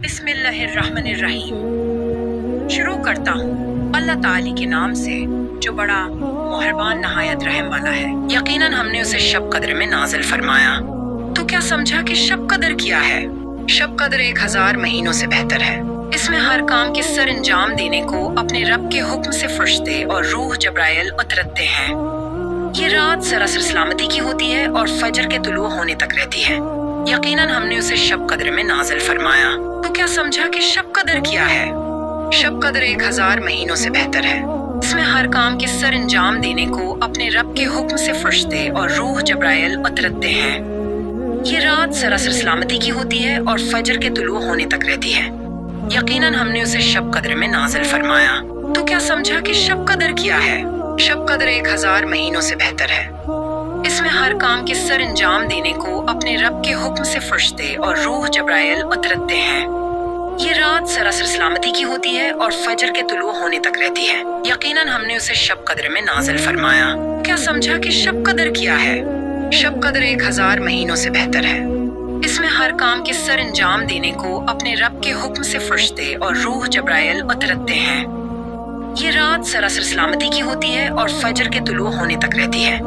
بسم اللہ الرحمن الرحیم۔ شروع کرتا ہوں اللہ تعالی کے نام سے جو بڑا مہربان نہایت رحم والا ہے۔ یقیناً ہم نے اسے شب قدر میں نازل فرمایا۔ تو کیا سمجھا کہ شب قدر کیا ہے؟ شب قدر 1000 مہینوں سے بہتر ہے۔ اس میں ہر کام کے سر انجام دینے کو اپنے رب کے حکم سے فرشتے اور روح جبرائیل اترتے ہیں۔ یہ رات سراسر سلامتی کی ہوتی ہے اور فجر کے طلوع ہونے تک رہتی ہے۔ یقیناً ہم نے اسے شب قدر میں نازل فرمایا۔ تو کیا سمجھا کہ شب قدر کیا ہے؟ شب قدر 1000 مہینوں سے بہتر ہے۔ اس میں ہر کام کے سر انجام دینے کو اپنے رب کے حکم سے فرشتے اور روح جبرائیل اترتے ہیں۔ یہ رات سراسر سلامتی کی ہوتی ہے اور فجر کے طلوع ہونے تک رہتی ہے۔ یقیناً ہم نے اسے شب قدر میں نازل فرمایا۔ تو کیا سمجھا کہ شب قدر کیا ہے؟ شب قدر 1000 مہینوں سے بہتر ہے۔ اس میں ہر کام کے سر انجام دینے کو اپنے رب کے حکم سے فرشتے اور روح جبرائیل اترتے ہیں۔ یہ رات سراسر سلامتی کی ہوتی ہے اور فجر کے طلوع ہونے تک رہتی ہے۔ یقیناً ہم نے اسے شب قدر میں نازل فرمایا۔ کیا سمجھا کہ شب قدر کیا ہے؟ شب قدر 1000 مہینوں سے بہتر ہے۔ اس میں ہر کام کے سر انجام دینے کو اپنے رب کے حکم سے فرشتے اور روح جبرائیل اترتے ہیں۔ یہ رات سراسر سلامتی کی ہوتی ہے اور فجر کے طلوع ہونے تک رہتی ہے۔